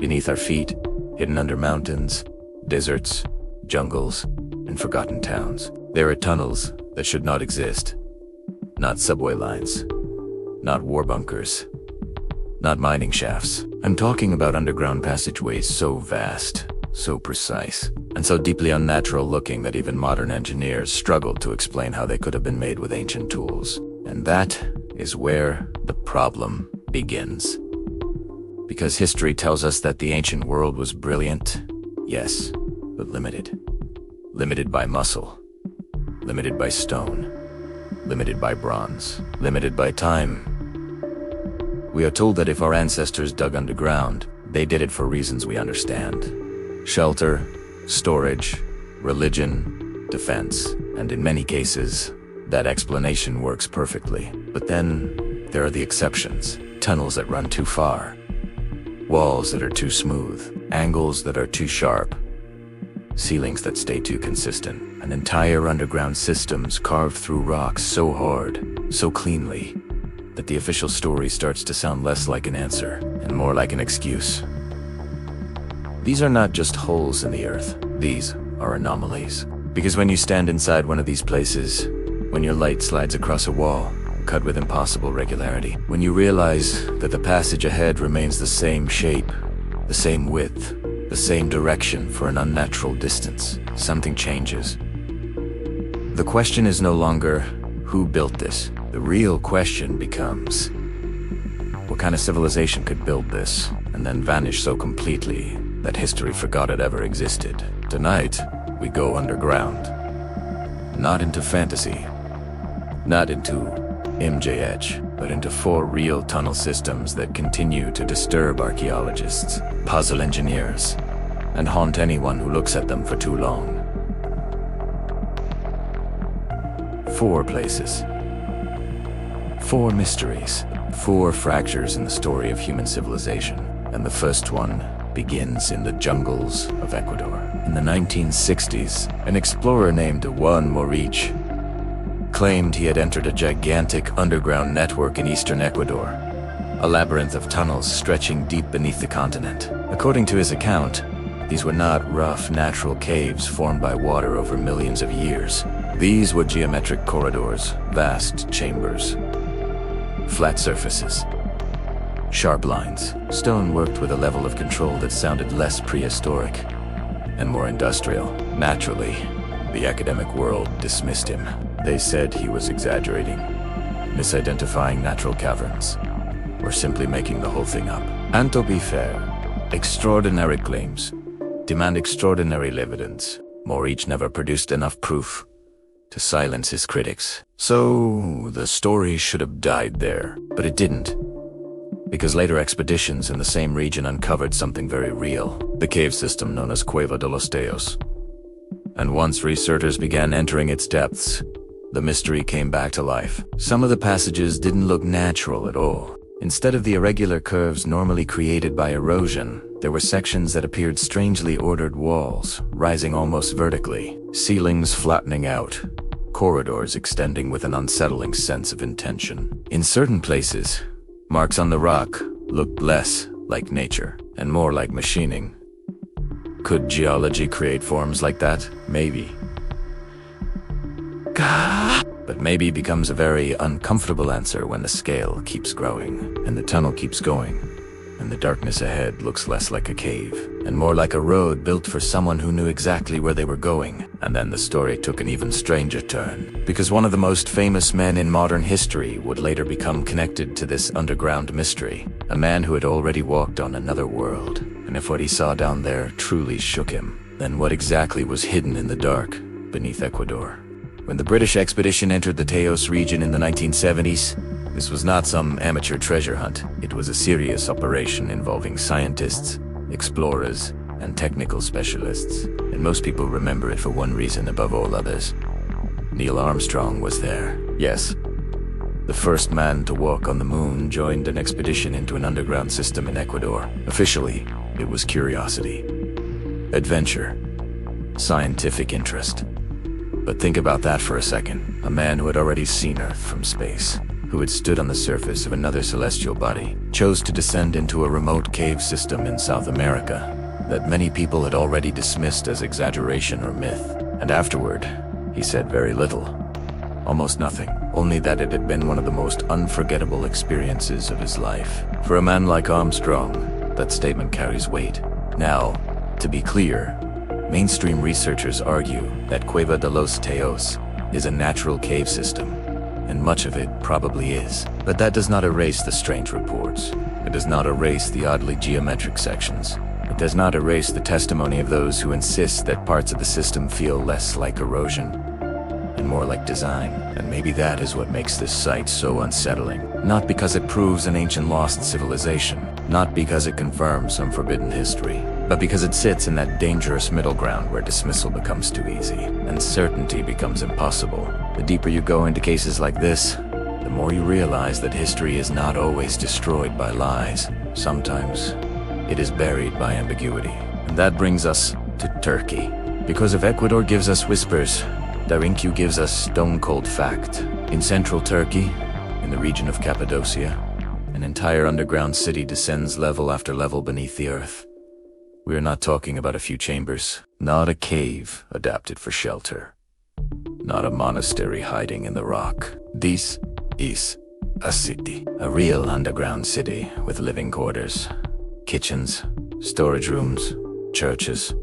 beneath our feet, hidden under mountains, deserts, jungles, and forgotten towns. There are tunnels that should not exist. Not subway lines. Not war bunkers. Not mining shafts. I'm talking about underground passageways so vast, so precise, and so deeply unnatural looking that even modern engineers struggled to explain how they could have been made with ancient tools. And that is where the problem begins. Because history tells us that the ancient world was brilliant, yes, but limited. Limited by muscle. Limited by stone. Limited by bronze. Limited by time. We are told that if our ancestors dug underground, they did it for reasons we understand. Shelter, storage, religion, defense, and in many cases, that explanation works perfectly. But then, there are the exceptions. Tunnels that run too far. Walls that are too smooth. Angles that are too sharp. Ceilings that stay too consistent. And entire underground systems carved through rocks so hard, so cleanly, that the official story starts to sound less like an answer and more like an excuse. These are not just holes in the earth. These are anomalies. Because when you stand inside one of these places, when your light slides across a wall, cut with impossible regularity, when you realize that the passage ahead remains the same shape, the same width, the same direction for an unnatural distance, something changes. The question is no longer, who built this? The real question becomes, what kind of civilization could build this and then vanish so completely that history forgot it ever existed? Tonight, we go underground. Not into fantasy, not into MJH, but into 4 real tunnel systems that continue to disturb archaeologists, puzzle engineers, and haunt anyone who looks at them for too long. 4 places. 4 mysteries. 4 fractures in the story of human civilization. And the first one begins in the jungles of Ecuador. In the 1960s, an explorer named Juan Morich claimed he had entered a gigantic underground network in eastern Ecuador, a labyrinth of tunnels stretching deep beneath the continent. According to his account, these were not rough, natural caves formed by water over millions of years. These were geometric corridors, vast chambers, flat surfaces, sharp lines, stone worked with a level of control that sounded less prehistoric and more industrial. Naturally, the academic world dismissed him. They said he was exaggerating, misidentifying natural caverns, or simply making the whole thing up. And to be fair, extraordinary claims demand extraordinary evidence. Morich never produced enough proof to silence his critics. So the story should have died there, but it didn't. Because later expeditions in the same region uncovered something very real, the cave system known as Cueva de los Teos. And once researchers began entering its depths, the mystery came back to life. Some of the passages didn't look natural at all. Instead of the irregular curves normally created by erosion, there were sections that appeared strangely ordered walls, rising almost vertically, ceilings flattening out, corridors extending with an unsettling sense of intention. In certain places, marks on the rock looked less like nature and more like machining. Could geology create forms like that? Maybe. But maybe becomes a very uncomfortable answer when the scale keeps growing, and the tunnel keeps going, and the darkness ahead looks less like a cave, and more like a road built for someone who knew exactly where they were going. And then the story took an even stranger turn, because one of the most famous men in modern history would later become connected to this underground mystery, a man who had already walked on another world. And if what he saw down there truly shook him, then what exactly was hidden in the dark beneath Ecuador? When the British expedition entered the Teos region in the 1970s, this was not some amateur treasure hunt. It was a serious operation involving scientists, explorers, and technical specialists. And most people remember it for one reason above all others. Neil Armstrong was there. Yes, the first man to walk on the moon joined an expedition into an underground system in Ecuador. Officially, it was curiosity, adventure, scientific interest. But think about that for a second. A man who had already seen Earth from space. who had stood on the surface of another celestial body, chose to descend into a remote cave system in South America that many people had already dismissed as exaggeration or myth. And afterward, he said very little. Almost nothing. Only that it had been one of the most unforgettable experiences of his life. For a man like Armstrong, that statement carries weight. Now, to be clear, mainstream researchers argue that Cueva de los Teos is a natural cave system, and much of it probably is. But that does not erase the strange reports. It does not erase the oddly geometric sections. It does not erase the testimony of those who insist that parts of the system feel less like erosion and more like design. And maybe that is what makes this site so unsettling. Not because it proves an ancient lost civilization, not because it confirms some forbidden history, but because it sits in that dangerous middle ground where dismissal becomes too easy and certainty becomes impossible. The deeper you go into cases like this, the more you realize that history is not always destroyed by lies. Sometimes it is buried by ambiguity. And that brings us to Turkey. Because if Ecuador gives us whispers, Derinkuyu gives us stone-cold fact. In central Turkey, in the region of Cappadocia, an entire underground city descends level after level beneath the earth. We are not talking about a few chambers, not a cave adapted for shelter, not a monastery hiding in the rock. This is a city, a real underground city with living quarters, kitchens, storage rooms, churches,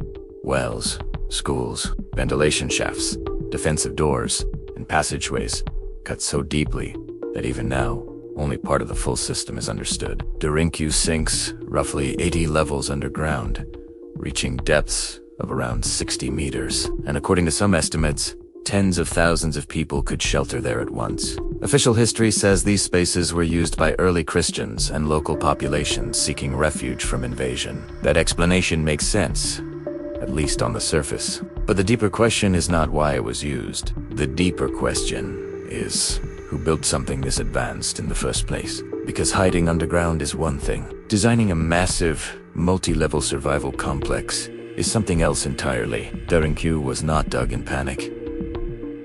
wells, schools, ventilation shafts, defensive doors, and passageways cut so deeply that even now, only part of the full system is understood. Derinkuyu sinks roughly 80 levels underground, reaching depths of around 60 meters. And according to some estimates, tens of thousands of people could shelter there at once. Official history says these spaces were used by early Christians and local populations seeking refuge from invasion. That explanation makes sense, at least on the surface. But the deeper question is not why it was used. The deeper question is who built something this advanced in the first place. Because hiding underground is one thing. Designing a massive, multi-level survival complex is something else entirely. Derinkuyu was not dug in panic.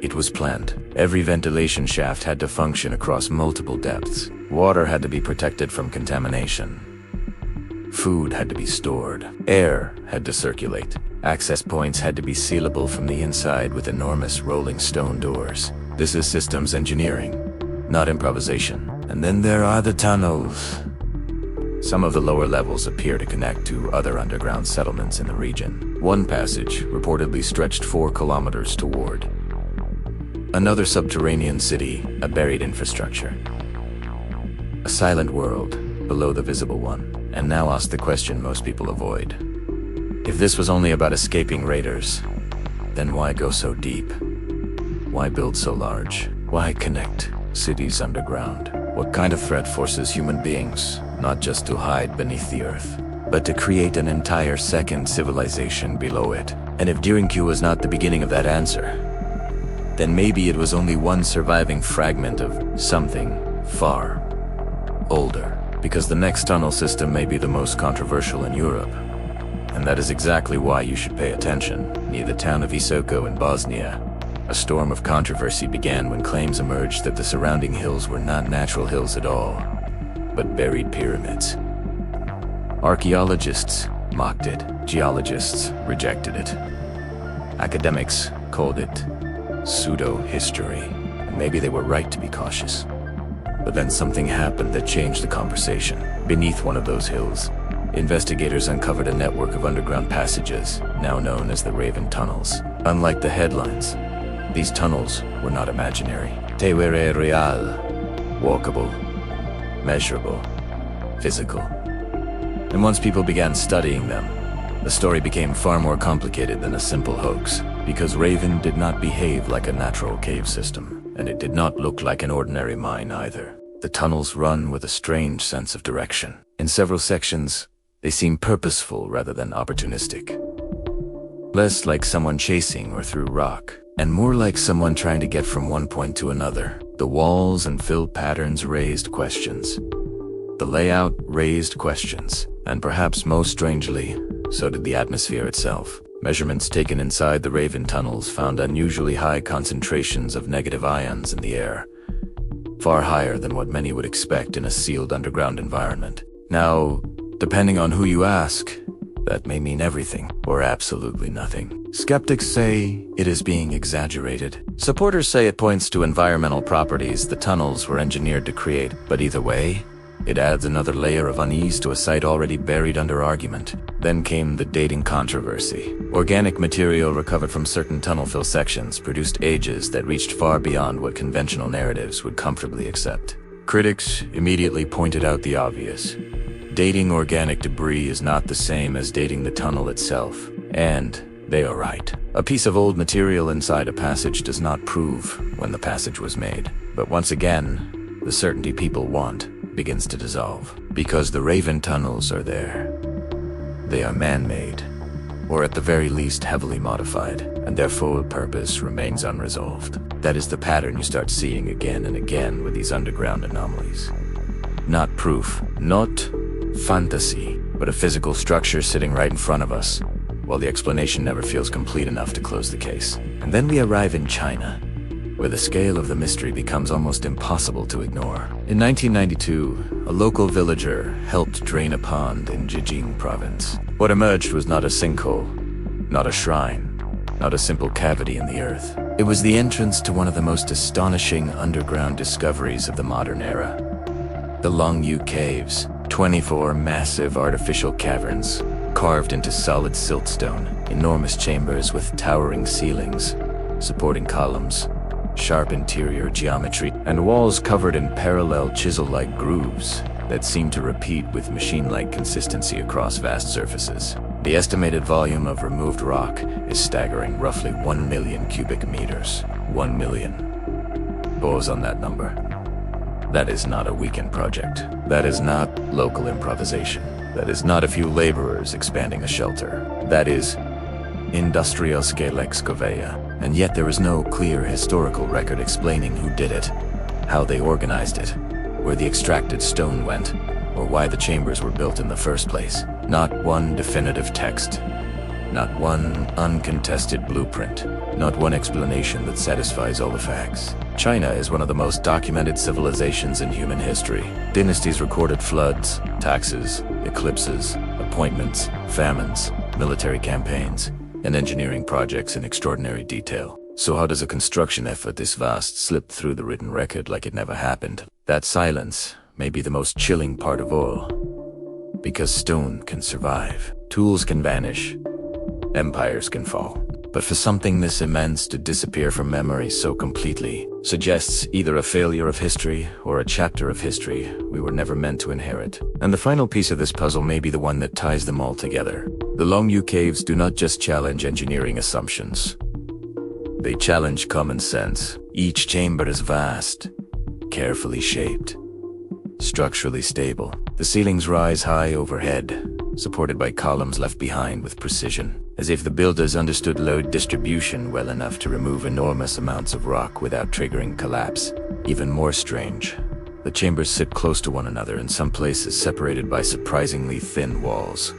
It was planned. Every ventilation shaft had to function across multiple depths. Water had to be protected from contamination. Food had to be stored. Air had to circulate. Access points had to be sealable from the inside with enormous rolling stone doors. This is systems engineering, not improvisation. And then there are the tunnels. Some of the lower levels appear to connect to other underground settlements in the region. One passage reportedly stretched 4 kilometers toward another subterranean city, a buried infrastructure. A silent world below the visible one. And now ask the question most people avoid. If this was only about escaping raiders, then why go so deep? Why build so large? Why connect cities underground? What kind of threat forces human beings, not just to hide beneath the earth, but to create an entire second civilization below it? And if Derinkuyu was not the beginning of that answer, then maybe it was only one surviving fragment of something far older. Because the next tunnel system may be the most controversial in Europe. And that is exactly why you should pay attention. Near the town of Visoko in Bosnia, a storm of controversy began when claims emerged that the surrounding hills were not natural hills at all, but buried pyramids. Archaeologists mocked it. Geologists rejected it. Academics called it pseudo-history. And maybe they were right to be cautious. But then something happened that changed the conversation. Beneath one of those hills, investigators uncovered a network of underground passages, now known as the Raven Tunnels. Unlike the headlines, these tunnels were not imaginary. They were real, walkable, measurable, physical. And once people began studying them, the story became far more complicated than a simple hoax. Because Raven did not behave like a natural cave system. And it did not look like an ordinary mine either. The tunnels run with a strange sense of direction. In several sections, they seem purposeful rather than opportunistic. Less like someone chasing or through rock, and more like someone trying to get from one point to another. The walls and fill patterns raised questions. The layout raised questions. And perhaps most strangely, so did the atmosphere itself. Measurements taken inside the Raven tunnels found unusually high concentrations of negative ions in the air, far higher than what many would expect in a sealed underground environment. Now, depending on who you ask, that may mean everything or absolutely nothing. Skeptics say it is being exaggerated. Supporters say it points to environmental properties the tunnels were engineered to create, but either way, it adds another layer of unease to a site already buried under argument. Then came the dating controversy. Organic material recovered from certain tunnel fill sections produced ages that reached far beyond what conventional narratives would comfortably accept. Critics immediately pointed out the obvious. Dating organic debris is not the same as dating the tunnel itself. And they are right. A piece of old material inside a passage does not prove when the passage was made. But once again, the certainty people want begins to dissolve. Because the Raven tunnels are there. They are man-made, or at the very least heavily modified, and their full purpose remains unresolved. That is the pattern you start seeing again and again with these underground anomalies. Not proof, not fantasy, but a physical structure sitting right in front of us, while the explanation never feels complete enough to close the case. And then we arrive in China, where the scale of the mystery becomes almost impossible to ignore. In 1992, a local villager helped drain a pond in Zhejiang province. What emerged was not a sinkhole, not a shrine, not a simple cavity in the earth. It was the entrance to one of the most astonishing underground discoveries of the modern era. The Longyou Caves, 24 massive artificial caverns, carved into solid siltstone, enormous chambers with towering ceilings, supporting columns, sharp interior geometry, and walls covered in parallel chisel-like grooves that seem to repeat with machine-like consistency across vast surfaces. The estimated volume of removed rock is staggering, roughly 1 million cubic meters. 1 million. Pause on that number. That is not a weekend project. That is not local improvisation. That is not a few laborers expanding a shelter. That is industrial-scale excavation. And yet there is no clear historical record explaining who did it, how they organized it, where the extracted stone went, or why the chambers were built in the first place. Not one definitive text, not one uncontested blueprint, not one explanation that satisfies all the facts. China is one of the most documented civilizations in human history. Dynasties recorded floods, taxes, eclipses, appointments, famines, military campaigns, and engineering projects in extraordinary detail. So how does a construction effort this vast slip through the written record like it never happened? That silence may be the most chilling part of all. Because stone can survive, tools can vanish, empires can fall. But for something this immense to disappear from memory so completely suggests either a failure of history or a chapter of history we were never meant to inherit. And the final piece of this puzzle may be the one that ties them all together. The Longyou Caves do not just challenge engineering assumptions. They challenge common sense. Each chamber is vast, carefully shaped, structurally stable. The ceilings rise high overhead, supported by columns left behind with precision, as if the builders understood load distribution well enough to remove enormous amounts of rock without triggering collapse. Even more strange, the chambers sit close to one another, in some places separated by surprisingly thin walls.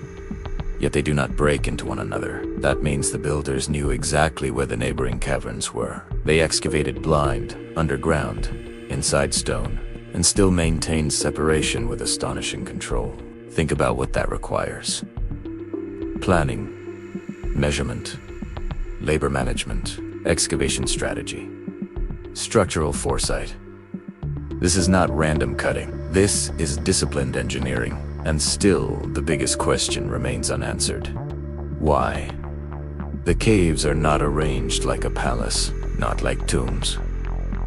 Yet they do not break into one another. That means the builders knew exactly where the neighboring caverns were. They excavated blind, underground, inside stone, and still maintained separation with astonishing control. Think about what that requires. Planning, measurement, labor management, excavation strategy, structural foresight. This is not random cutting. This is disciplined engineering. And still, the biggest question remains unanswered. Why? The caves are not arranged like a palace, not like tombs,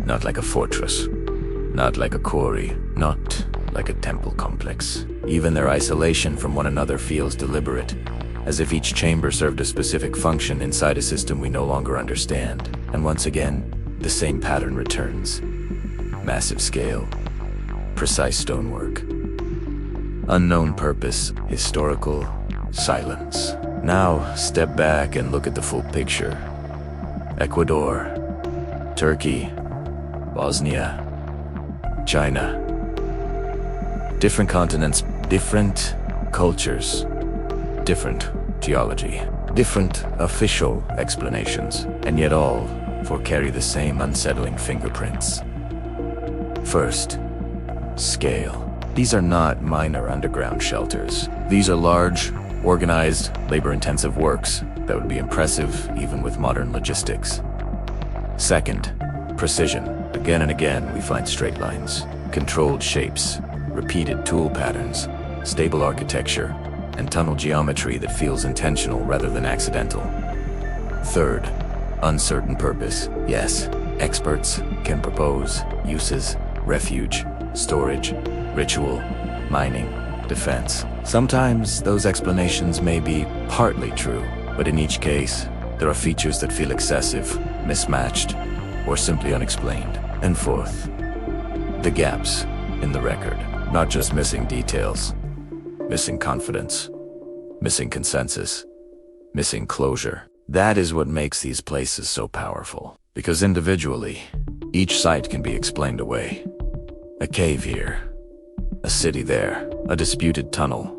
not like a fortress, not like a quarry, not like a temple complex. Even their isolation from one another feels deliberate, as if each chamber served a specific function inside a system we no longer understand. And once again, the same pattern returns. Massive scale, precise stonework, unknown purpose, historical silence. Now, step back and look at the full picture. Ecuador, Turkey, Bosnia, China. Different continents, different cultures, different geology, different official explanations, and yet all carry the same unsettling fingerprints. First, scale. These are not minor underground shelters. These are large, organized, labor-intensive works that would be impressive even with modern logistics. Second, precision. Again and again, we find straight lines, controlled shapes, repeated tool patterns, stable architecture, and tunnel geometry that feels intentional rather than accidental. Third, uncertain purpose. Yes, experts can propose uses, refuge, storage, ritual, mining, defense. Sometimes those explanations may be partly true, but in each case, there are features that feel excessive, mismatched, or simply unexplained. And fourth, the gaps in the record. Not just missing details, missing confidence, missing consensus, missing closure. That is what makes these places so powerful. Because individually, each site can be explained away. A cave here, a city there, a disputed tunnel,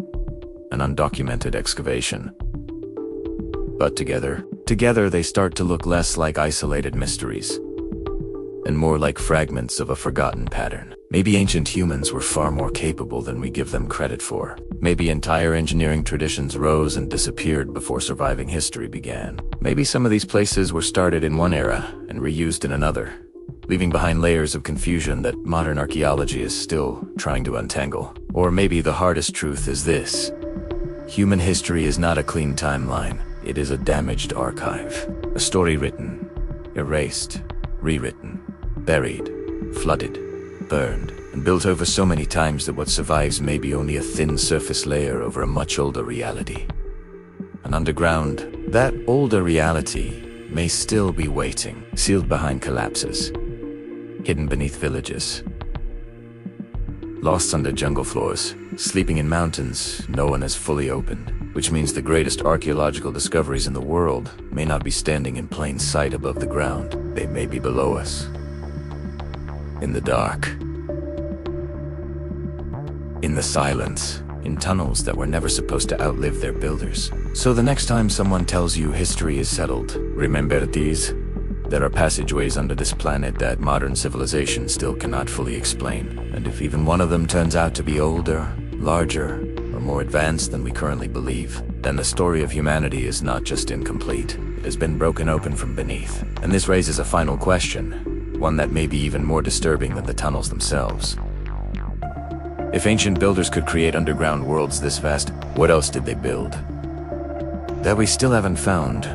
an undocumented excavation. But together they start to look less like isolated mysteries, and more like fragments of a forgotten pattern. Maybe ancient humans were far more capable than we give them credit for. Maybe entire engineering traditions rose and disappeared before surviving history began. Maybe some of these places were started in one era and reused in another, leaving behind layers of confusion that modern archaeology is still trying to untangle. Or maybe the hardest truth is this: human history is not a clean timeline. It is a damaged archive. A story written, erased, rewritten, buried, flooded, burned, and built over so many times that what survives may be only a thin surface layer over a much older reality. And underground, that older reality may still be waiting, sealed behind collapses, hidden beneath villages, lost under jungle floors, sleeping in mountains no one has fully opened. Which means the greatest archaeological discoveries in the world may not be standing in plain sight above the ground. They may be below us, in the dark, in the silence, in tunnels that were never supposed to outlive their builders. So the next time someone tells you history is settled, remember these. There are passageways under this planet that modern civilization still cannot fully explain. And if even one of them turns out to be older, larger, or more advanced than we currently believe, then the story of humanity is not just incomplete. It has been broken open from beneath. And this raises a final question, one that may be even more disturbing than the tunnels themselves. If ancient builders could create underground worlds this vast, what else did they build that we still haven't found?